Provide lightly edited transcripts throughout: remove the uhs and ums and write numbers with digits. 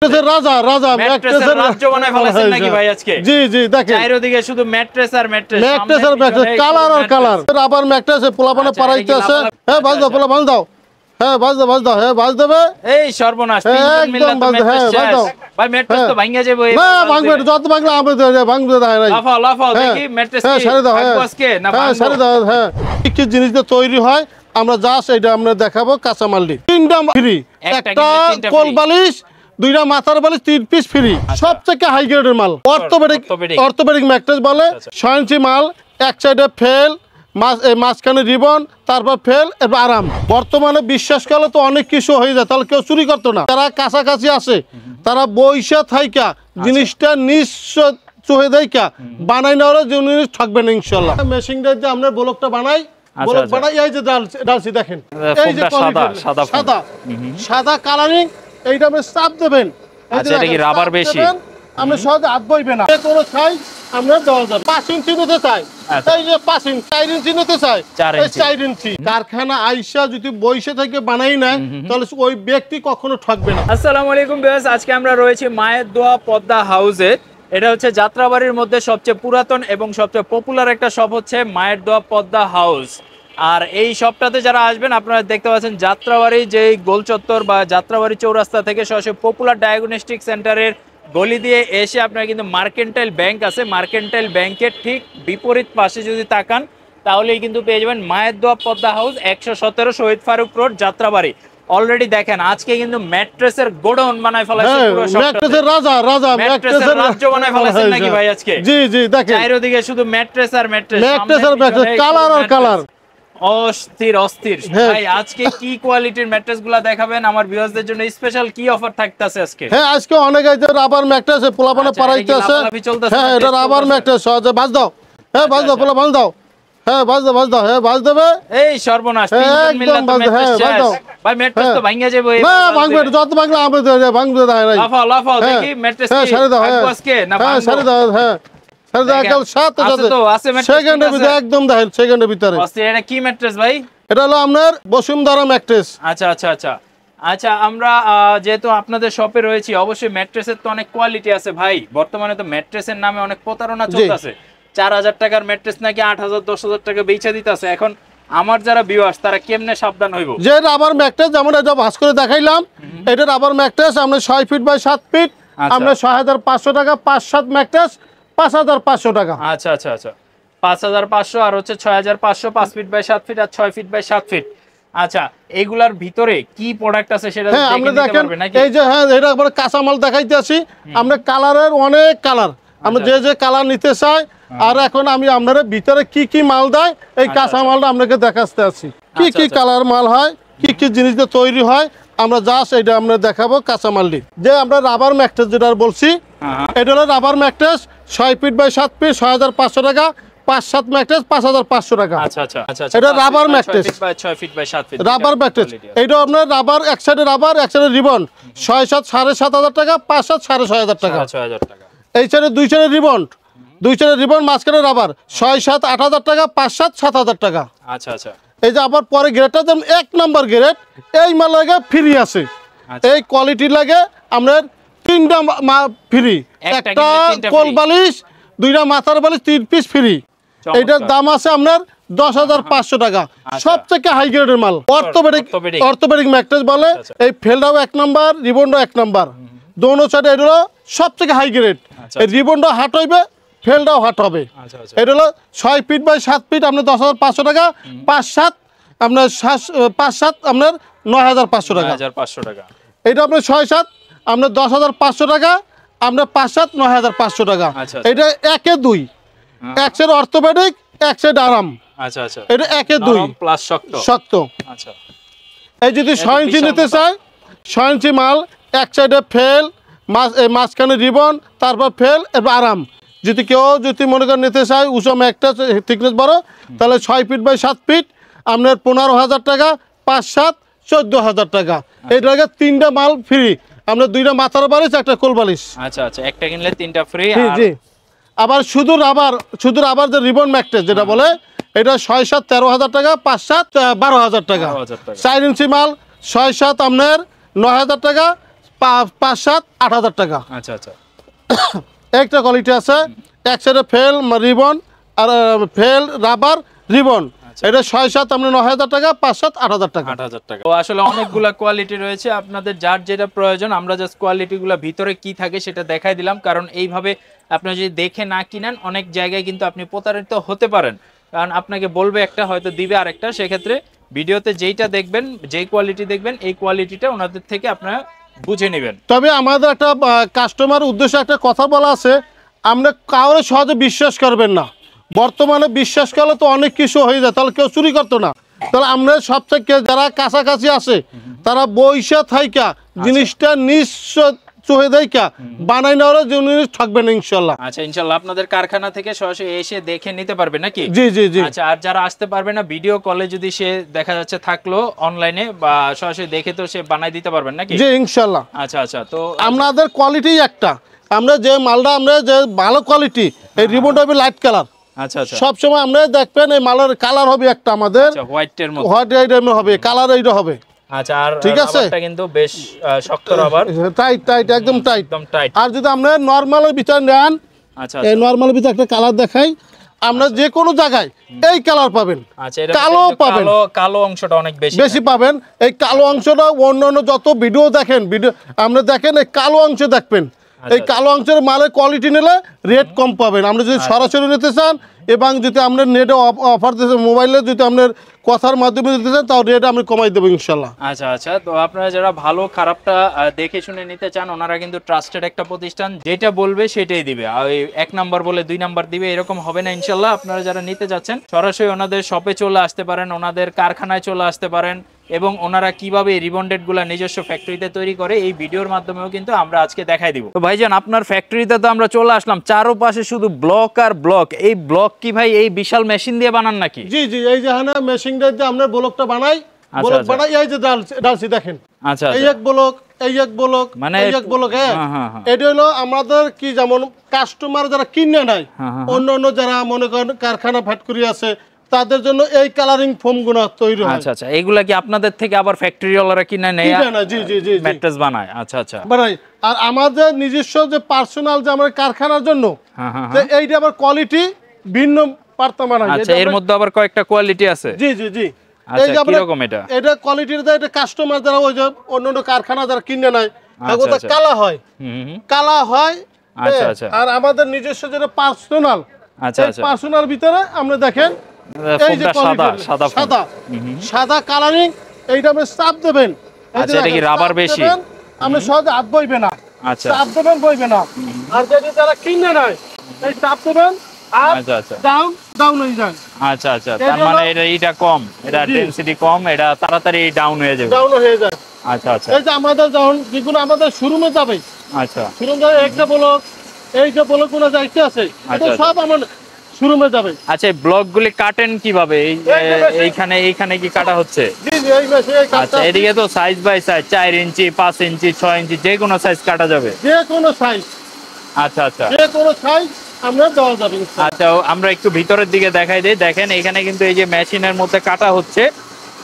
রাজা রাজা ম্যাট্রেসের রাজ্য বানায় ফেলেছেন নাকি ভাই আজকে? জি জি দেখেন চারিদিকে শুধু ম্যাট্রেস আর ম্যাট্রেস, ম্যাট্রেস আর ম্যাট্রেস, কালার আর কালার। রাবার ম্যাট্রেস পোলাপানে পারাইতে আছে। হ্যাঁ বাজ দাও, পোলা বাজ দাও। হ্যাঁ বাজ দাও, বাজ দাও। হ্যাঁ বাজ দেবে। এই সর্বনাশ, তিনজন মিলে তো ম্যাট্রেস শেষ। ভাই ম্যাট্রেস তো ভাঙিয়া যাবে। না ভাঙবে, যত ভাঙলে আমরা ভাঙবে দেয় নাই। লাফাও লাফাও দেখি ম্যাট্রেস কি সারি দাও। হ্যাঁ আজকে না হ্যাঁ সারি দাও। হ্যাঁ কি জিনিস দিয়ে তৈরি হয় আমরা জাস্ট এটা আমরা দেখাবো। কাঁচামাল দি তিনটা ফ্রি, একটা কোল বালিশ, দুইটা মাথার বালিশ, 3 পিস ফ্রি। সবথেকে হাই গ্রেডের মাল অর্থোপেডিক ম্যাট্রেস বলে। 6 ইঞ্চি মাল, এক সাইডে ফেল, মাঝখানে রিবন, তারপর ফেল, এরপর আরাম। বর্তমানে বিশ্বাস করলে তো অনেক কিছু হয়ে যায়, তাহলে কেউ চুরি করতো না। যারা কাছাকাছি আসে তারা বইসা থাইকা জিনিসটা নিশ্চয় চুহে দেয়কা বানাই নেওয়ার জিনিস থাকবে না ইনশাল্লাহ। মেশিনটা যে আমরা ব্লকটা বানাই, ব্লক বানাই এই যে ডালছি দেখেন, এই যে সাদা সাদা কালারিং। এইটা আপনি চাপ দেবেন। আচ্ছা এটা কি রাবার বেশি? আমরা সহজে হাত বইবে না। কোনো সাইজ আমরা দেওয়া যাবে। 5 ইঞ্চি নিতে চাই, এই যে 5 ইঞ্চি, 4 ইঞ্চি নিতে চাই, 4 ইঞ্চি। কারখানা আইসা যদি বইসে থেকে বানাই নেয় তাহলে ওই ব্যক্তি কখনো ঠকবে না। আসসালামু আলাইকুম ভিউয়ার্স, আজকে আমরা রয়েছি মায়ের দোয়া পদ্মা হাউসে। এটা হচ্ছে যাত্রাবাড়ির মধ্যে সবচেয়ে পুরাতন এবং সবচেয়ে পপুলার একটা শপ হচ্ছে মায়ের দোয়া পদ্মা হাউস। আর এই শপটাতে যারা আসবেন আপনারা দেখতে পাচ্ছেন যাত্রাবাড়ি যে গোল চত্বর বা যাত্রাবাড়ি চৌরাস্তা থেকে সরাসরি পপুলার ডায়াগনস্টিক সেন্টারের গলি দিয়ে এসে আপনারা কিন্তু মার্কেন্টাইল ব্যাংক আছে, মার্কেন্টাইল ব্যাংকের ঠিক বিপরীত পাশে যদি তাকান তাহলেই কিন্তু পেয়ে যাবেন মায়ের দোয়া পদ্মা হাউস, 117 শহীদ ফারুক রোড, যাত্রাবাড়ি। অলরেডি দেখেন আজকে কিন্তু ম্যাট্রেসের গোডাউন বানায় ফেলেছেন, পুরো ম্যাট্রেসের রাজা রাজা ম্যাট্রেসের রাজ্য বানায় ফেলেছেন নাকি ভাই আজকে? জি জি দেখেন চারিদিকে শুধু ম্যাট্রেস আর ম্যাট্রেস, কালার আর কালার। অস্থির অস্থির ভাই। আজকে কি কোয়ালিটির ম্যাট্রেস গুলা দেখাবেন আমার ভিউয়ারদের জন্য? স্পেশাল কি অফার থাকতেছে আজকে? হ্যাঁ আজকে অনেক আছে রাবার ম্যাট্রেস পোলাপানে পারাইতে আছে। হ্যাঁ এটা রাবার ম্যাট্রেস সহজে বাজ দাও। হ্যাঁ বাজ দাও, পোলা বাজ দাও। হ্যাঁ বাজ দাও, বাজ দাও। হ্যাঁ বাজ দেবে। এই সর্বনাশ, তিনজন মিলে তো ম্যাট্রেস শেষ। ভাই ম্যাট্রেস তো ভাঙিয়া যাবে। না ভাঙবে, যত ভাঙলে আমরা ভাঙবে দেয় নাই। লাফাও লাফাও দেখি ম্যাট্রেস কি আজকে না ভাঙবো? সারি দাও। হ্যাঁ এটা হলো আপনার বসুন্ধরা ম্যাট্রেস। আচ্ছা আচ্ছা আচ্ছা আচ্ছা, আমরা যেহেতু আপনাদের শপে রয়েছি অবশ্যই ম্যাট্রেসের তো অনেক কোয়ালিটি আছে ভাই। বর্তমানে তো ম্যাট্রেসের নামে অনেক প্রতারণা চলতেছে। 4000 টাকার ম্যাট্রেস নাকি 8000 10,000 টাকা বেচা দিতেছে। এখন আমার যারা ভিউয়ার্স তারা কেমনে সাবধান হইব? যে রাবার ম্যাট্রেস যেমন এটা ভাঁজ করে দেখাইলাম, এটা রাবার ম্যাট্রেস আমরা 6 ফিট বাই 7 ফিট, আমরা 6500 টাকা। 5-7 ম্যাট্রেস 5500 টাকা। আচ্ছা আচ্ছা আচ্ছা, 5500 আর হচ্ছে 6500, 5 ফিট বাই 7 ফিট আর 6 ফিট বাই 7 ফিট। আচ্ছা এগুলার ভিতরে কি প্রোডাক্ট আছে সেটা আমরা দেখেন। এই যে হ্যাঁ এটা একবার কাঁচামাল দেখাইতে আসি। আমরা কালারের অনেক কালার, আমরা যে যে কালার নিতে চাই। আর এখন আমি আপনার ভিতরে কি কি মাল দেয় এই কাঁচামালটা আপনাকে দেখাতে আসি। কি কি কালার মাল হয়, কি কি জিনিস দিয়ে তৈরি হয় আমরা জাস্ট এটা আমরা দেখাবো। কাঁচামালটি যে আমরা রাবার ম্যাট্রেস যেটা বলছি, এটা হলো rubber mattress 6 feet by 7 feet, 6500 টাকা। 5-7 ম্যাট্রেস 5500 টাকা। আচ্ছা আচ্ছা আচ্ছা, এটা rubber mattress 6 feet by 7 feet rubber mattress. এটা আপনার রাবার, এক সাইডে রাবার, এক সাইডে রিবন। 6-7 7500 টাকা, 5-7 6500 টাকা। এই সাইডে দুই সাইডে রিবন, দুই সাইডে রিবন, মাঝখানে রাবার। 6-7 8000 টাকা, 5-7 7000 টাকা। আচ্ছা আচ্ছা, এই যে আবার পরে গ্রেডটা যেমন 1 নাম্বার গ্রেড, এই মাল লাগে ফ্রি আছে। এই কোয়ালিটি লাগে আপনার 3টা ফ্রি, একটা কোল বালিশ, 2টা মাথার বালিশ, 3 পিস ফ্রি। এটার দাম আছে আপনার 10,500 টাকা। সবথেকে হাই গ্রেডের মাল অর্থোপেডিক ম্যাট্রেস বলে। এই ফেলটাও 1 নাম্বার, রিবনটাও 1 নাম্বার, দোনো সাইডে। এটা হলো সবথেকে হাই গ্রেড। এই রিবনটাও হাট হইবে, ফেলটাও হাট হবে। এটা হলো 6 ফিট বাই 7 ফিট আপনার 10,500 টাকা। 5-7 আপনার 5-7 আপনার 9,500 টাকা। এটা আপনার 6-7 আপনার 10,500 টাকা, আপনার 5-7 9,500 টাকা। এটা 1-2, এক সাইড অর্থোপেডিক, এক সাইড আরাম। আচ্ছা আচ্ছা, এটা 1-2 প্লাস শক্ত। আচ্ছা এই যদি 6 ইঞ্চি নিতে চাই, 6 ইঞ্চি মাল, এক সাইডে ফেল, মাঝখানে রিবন, তারপর ফেল, এরপর আরাম। যদি কেউ যদি মনে করেন নিতে চাই উঁচু একটা থিকনেস বড়, তাহলে 6 ফিট বাই 7 ফিট আপনার 15,000 টাকা। 5-7 14,000 টাকা। এটা 3টা মাল ফ্রি, আপনার 2টা মাথার বালিশ, একটা কোল বালিশ। আচ্ছা আচ্ছা, একটা কিনলে 3টা ফ্রি। জি। আবার শুধু রাবার যে রিবন ম্যাট্রেস যেটা বলে, এটা 6-7 13,000 টাকা, 5-7 12,000 টাকা। 4 ইঞ্চি মাল 6-7 আপনার 9,000 টাকা, 5-7-8 হাজার টাকা। আচ্ছা আচ্ছা, একটা কোয়ালিটি আছে, এক সাইডে ফেল রিবন আর ফেল রাবার রিবন, এটা 6-7 আমরা 9,000 টাকা, 5-7-8 হাজার টাকা। 8,000 টাকা। তো আসলে অনেকগুলা কোয়ালিটি রয়েছে, আপনাদের যার যেটা প্রয়োজন আমরা জাস্ট কোয়ালিটিগুলো ভিতরে কি থাকে সেটা দেখাই দিলাম, কারণ এইভাবে আপনি যদি দেখে না কিনেন অনেক জায়গায় কিন্তু আপনি প্রতারিত হতে পারেন, কারণ আপনাকে বলবে একটা হয়তো দিবে আরেকটা, সেক্ষেত্রে ভিডিওতে যেইটা দেখবেন যেই কোয়ালিটি দেখবেন এই কোয়ালিটিটা ওনাদের থেকে আপনারা বুঝে নেবেন। তবে আমাদের একটা কাস্টমার উদ্দেশ্যে একটা কথা বলা আছে, আমরা কাউরে সহজে বিশ্বাস করবেন না। বর্তমানে বিশ্বাস করলে তো অনেক কিছু হয়ে যায়, তাহলে কেউ চুরি করতো না। তাহলে আমরা সবথেকে যারা কাছাকাছি আছে তারা বইসা থাইকা জিনিসটা নিশ্চয় চোহে দেইকা বানাই নেওয়ার জিনিস থাকবে না ইনশাল্লাহ। আচ্ছা ইনশাল্লাহ আপনাদের কারখানা থেকে সরাসরি এসে দেখে নিতে পারবে নাকি? জি জি জি। আচ্ছা, আর যারা আসতে পারবে না ভিডিও কলে যদি সে দেখা যাচ্ছে থাকলো অনলাইনে বা সরাসরি দেখে তো সে বানাই দিতে পারবেন নাকি? জি ইনশাল্লাহ। আচ্ছা আচ্ছা, তো আমাদের কোয়ালিটি একটা, আমরা যে মালটা আমরা যে ভালো কোয়ালিটি এই রিবনটা হবে লাইট কালার। আচ্ছা আচ্ছা, সব সময় আমরা দেখবেন এই মালের কালার হবে একটা আমাদের হোয়াইটের মধ্যে, হোয়াইট আইটেম হবে, কালার এইটা হবে। আচ্ছা, আর ঠিক আছে, রাবারটা কিন্তু বেশ শক্ত রাবার, টাইট টাইট একদম টাইট একদম টাইট। আর যদি আমরা নরমালের ভিতর নেন, আচ্ছা এই নরমালের ভিতর একটা কালার দেখাই, আমরা যে কোনো জায়গায় এই কালার পাবেন। আচ্ছা, এটা কালো পাবেন, কালো অংশটা অনেক বেশি পাবেন। এই কালো অংশটা অন্যান্য যত ভিডিও দেখেন, ভিডিও আমরা দেখেন এই কালো অংশ দেখবেন, এই কালো অংশের মালের কোয়ালিটি নিলে রেট কম পাবেন। আমরা যদি সরাসরি নিতে চান এবং যদি আমরা নেটে অফার দিতে মোবাইলে যদি আপনার কথার মাধ্যমে দিতে চান তাও রেট আমি কমাই দেবো ইনশাল্লাহ। আচ্ছা আচ্ছা, তো আপনারা যারা ভালো খারাপটা দেখে শুনে নিতে চান ওনারা কিন্তু ট্রাস্টেড একটা প্রতিষ্ঠান, যেটা বলবে সেটাই দিবে, আর ওই 1 নাম্বার বলে 2 নাম্বার দিবে এরকম হবে না ইনশাল্লাহ। আপনারা যারা নিতে যাচ্ছেন সরাসরি ওনাদের শপে চলে আসতে পারেন, ওনাদের কারখানায় চলে আসতে পারেন, এবং ওনারা কিভাবে রিবন্ডেড গুলা নিজস্ব ফ্যাক্টরিতে তৈরি করে এই ভিডিওর মাধ্যমেও কিন্তু আমরা আজকে দেখাই দিব। তো ভাইজান আপনার ফ্যাক্টরিতে তো আমরা চলে আসলাম, চারপাশে শুধু ব্লক আর ব্লক, এই ব্লক কি ভাই এই বিশাল মেশিন দিয়ে বানান নাকি? জি জি, এই যে হ্যাঁ মেশিনটা দিয়ে আমরা ব্লকটা বানাই, ব্লক বানাই, এই যে ডালসি দেখেন, আচ্ছা, এই এক ব্লক, এই এক ব্লক, মানে এই এক ব্লক। হ্যাঁ, এটা হলো আমাদের কি যেমন কাস্টমার যারা কিনে নেয়, অন্য অন্য যারা মনে করেন কারখানা ফ্যাক্টরি আছে তাদের জন্য এই কালারিং ফোম গুলো তৈরি হয়। আচ্ছা আচ্ছা, এইগুলা কি আপনাদের থেকে আবার ফ্যাক্টরি ওয়ালারা কিনে নেয়? জি জি জি, ম্যাট্রেস বানায়। আচ্ছা আচ্ছা, বানাই। আর আমাদের নিজস্ব যে পার্সোনাল যে আমাদের কারখানার জন্য এইটা আবার কোয়ালিটি ভিন্ন পার্থক্য বানাই। আচ্ছা, এর মধ্যে আবার কয়েকটা কোয়ালিটি আছে? জি জি জি। আচ্ছা, কি রকম এটা? এটা কোয়ালিটির দা, এটা কাস্টমার যারা ওই যে অন্য কারখানা যারা কিনে নেয় ওটা কালা হয়, কালা হয়। আচ্ছা আচ্ছা, আর আমাদের নিজস্ব যেটা পার্সোনাল, আচ্ছা আচ্ছা, পার্সোনাল ভিতরে আমরা দেখেন এই যে সাদা সাদা সাদা সাদা কালারিং, এইটা আপনি চাপ দেবেন। আচ্ছা, এটা কি রাবার বেশি? আপনি সহজে হাত বইবে না, আচ্ছা চাপ দেবেন বইবে না। আর যদি যারা কিনে নেয় এই চাপ দেবেন আর আচ্ছা আচ্ছা, ডাউন ডাউন হয়ে যায়। আচ্ছা আচ্ছা, তার মানে এটা কম, এটা ডেনসিটি কম, এটা তাড়াতাড়ি ডাউন হয়ে যাবে। ডাউন হয়ে যায়। আচ্ছা আচ্ছা, এই যে আমাদের যখন যেগুলো আমাদের শোরুমে যাবে, আচ্ছা শোরুমে একটা ব্লক, এই যে ব্লক গুলো যাইতে আছে এটা সব আমার শোরুমে যাবে। আচ্ছা, ব্লকগুলি কাটেন কিভাবে? এইখানে কি কাটা হচ্ছে? জি জি, এই মেশিনে কাটতে। আচ্ছা, এদিকে তো সাইজ বাই সাইজ 4 ইঞ্চি 5 ইঞ্চি 6 ইঞ্চি যে কোনো সাইজ কাটা যাবে? যে কোনো সাইজ। আচ্ছা আচ্ছা, যে কোনো সাইজ আমরা দেওয়া যাবে। আচ্ছা, আমরা একটু ভিতরের দিকে দেখাই দিই। দেখেন এখানে কিন্তু এই যে মেশিনের মধ্যে কাটা হচ্ছে,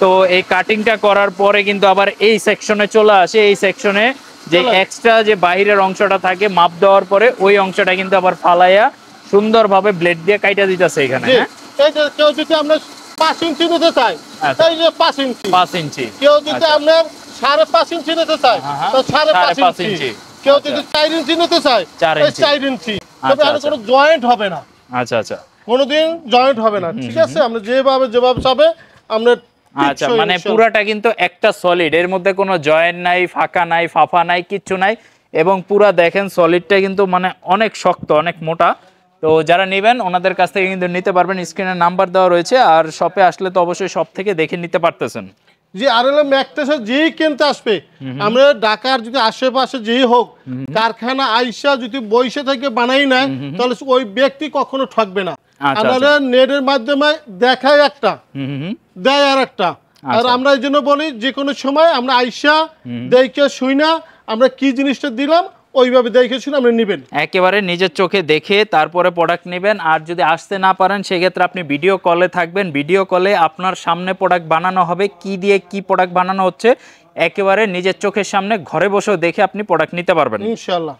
তো এই কাটিংটা করার পরে কিন্তু আবার এই সেকশনে চলে আসে। এই সেকশনে যে এক্সট্রা যে বাইরের অংশটা থাকে মাপ দেওয়ার পরে ওই অংশটা কিন্তু আবার ফালাইয়া সুন্দরভাবে ব্লেড দিয়ে কাইটা দিতেছে এখানে। হ্যাঁ, এই যে কেউ যদি আমরা 5 ইঞ্চি নিতে চাই, এই যে 5 ইঞ্চি 5 ইঞ্চি, কেউ যদি আমরা 5.5 ইঞ্চি নিতে চাই তো 5.5 ইঞ্চি, কেউ যদি 4 ইঞ্চি নিতে চায় 4 ইঞ্চি। তবে আর কোনো জয়েন্ট হবে না। আচ্ছা আচ্ছা, কোনোদিন জয়েন্ট হবে না। ঠিক আছে, আমরা যেভাবে চাবে আমরা। আচ্ছা, মানে পুরাটা কিন্তু একটা সলিড, এর মধ্যে কোনো জয়েন্ট নাই, ফাঁকা নাই, ফাফা নাই, কিচ্ছু নাই, এবং পুরা দেখেন সলিডটা কিন্তু মানে অনেক শক্ত, অনেক মোটা। তো যারা নেবেন ওনাদের কাছ থেকে কিন্তু নিতে পারবেন, স্ক্রিনে নাম্বার দেওয়া রয়েছে, আর শপে আসলে তো অবশ্যই শপ থেকে দেখে নিতে পারতেছেন। জি, আর হলো ম্যাকটেসে যেই কিনতে আসবে, আমরা ঢাকার যদি আশেপাশে যেই হোক কারখানা আইসা যদি বইসে থেকে বানাই নেয় তাহলে ওই ব্যক্তি কখনো ঠকবে না। আমাদের নেটের মাধ্যমে দেখায় একটা, দেয় আর একটা। আর আমরা এই জন্য বলি যে কোনো সময় আমরা আইসা দেখে শুই না আমরা কি জিনিসটা দিলাম ওইভাবে দেখে শুনে আপনি নেবেন। একেবারে নিজের চোখে দেখে তারপরে প্রোডাক্ট নেবেন। আর যদি আসতে না পারেন সেক্ষেত্রে আপনি ভিডিও কলে থাকবেন, ভিডিও কলে আপনার সামনে প্রোডাক্ট বানানো হবে, কি দিয়ে কি প্রোডাক্ট বানানো হচ্ছে একেবারে নিজের চোখের সামনে ঘরে বসেও দেখে আপনি প্রোডাক্ট নিতে পারবেন ইনশাআল্লাহ।